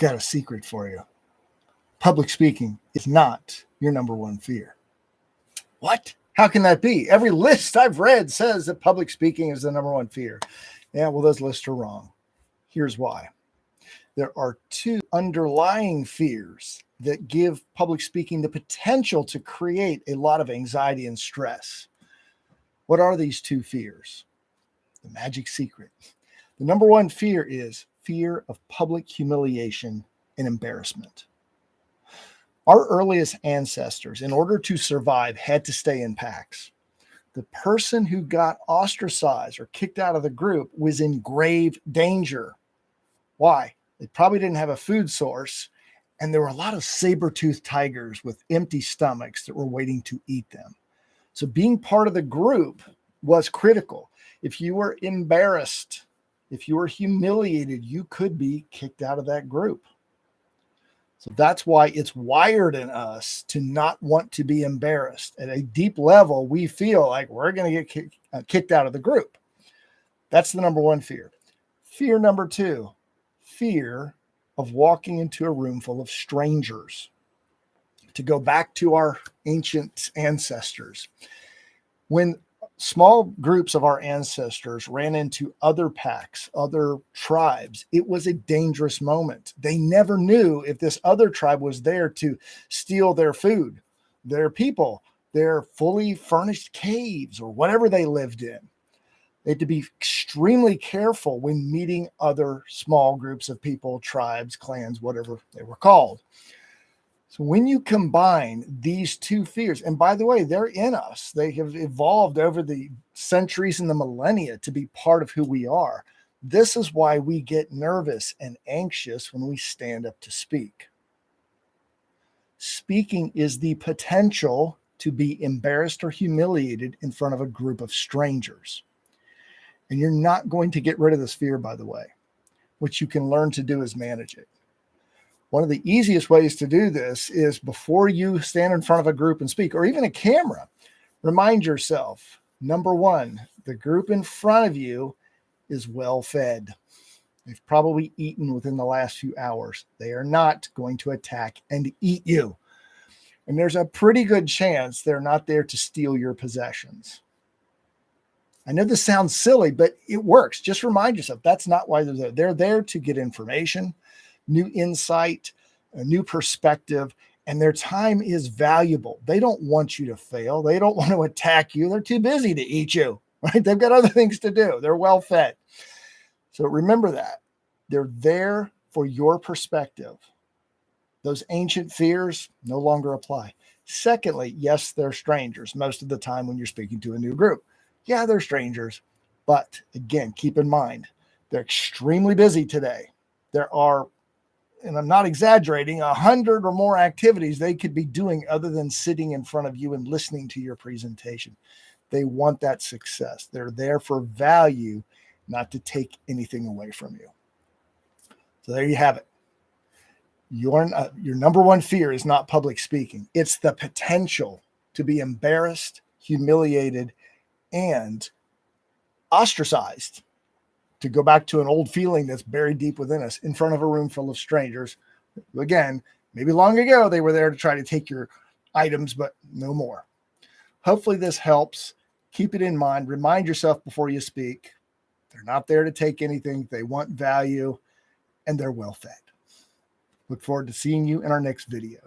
got a secret for you. Public speaking is not your number one fear. What? How can that be? Every list I've read says that public speaking is the number one fear. Yeah, well, those lists are wrong. Here's why. There are two underlying fears that give public speaking the potential to create a lot of anxiety and stress. What are these two fears? The magic secret. The number one fear is fear of public humiliation and embarrassment. Our earliest ancestors, in order to survive, had to stay in packs. The person who got ostracized or kicked out of the group was in grave danger. Why? They probably didn't have a food source, and there were a lot of saber-toothed tigers with empty stomachs that were waiting to eat them. So being part of the group was critical. If you were embarrassed, if you were humiliated, you could be kicked out of that group. So that's why it's wired in us to not want to be embarrassed. At a deep level, we feel like we're going to get kicked out of the group. That's the number one fear. Fear number two, fear of walking into a room full of strangers. To go back to our ancient ancestors, when small groups of our ancestors ran into other packs, other tribes, it was a dangerous moment. They never knew if this other tribe was there to steal their food, their people, their fully furnished caves, or whatever they lived in. They had to be extremely careful when meeting other small groups of people, tribes, clans, whatever they were called. So when you combine these two fears, and by the way, they're in us. They have evolved over the centuries and the millennia to be part of who we are. This is why we get nervous and anxious when we stand up to speak. Speaking is the potential to be embarrassed or humiliated in front of a group of strangers. And you're not going to get rid of this fear, by the way. What you can learn to do is manage it. One of the easiest ways to do this is before you stand in front of a group and speak, or even a camera, remind yourself, number one, the group in front of you is well fed. They've probably eaten within the last few hours. They are not going to attack and eat you. And there's a pretty good chance they're not there to steal your possessions. I know this sounds silly, but it works. Just remind yourself that's not why they're there. They're there to get information, new insight, a new perspective, and their time is valuable. They don't want you to fail. They don't want to attack you. They're too busy to eat you, right? They've got other things to do. They're well fed. So remember that. They're there for your perspective. Those ancient fears no longer apply. Secondly, yes, they're strangers most of the time when you're speaking to a new group. Yeah, they're strangers. But again, keep in mind, they're extremely busy today. There are, and I'm not exaggerating, 100 or more activities they could be doing other than sitting in front of you and listening to your presentation. They want that success. They're there for value, not to take anything away from you. So there you have it. Your number one fear is not public speaking. It's the potential to be embarrassed, humiliated, and ostracized. To go back to an old feeling that's buried deep within us, in front of a room full of strangers. Again, maybe long ago they were there to try to take your items, but no more. Hopefully this helps. Keep it in mind. Remind yourself before you speak. They're not there to take anything. They want value, and they're well fed. Look forward to seeing you in our next video.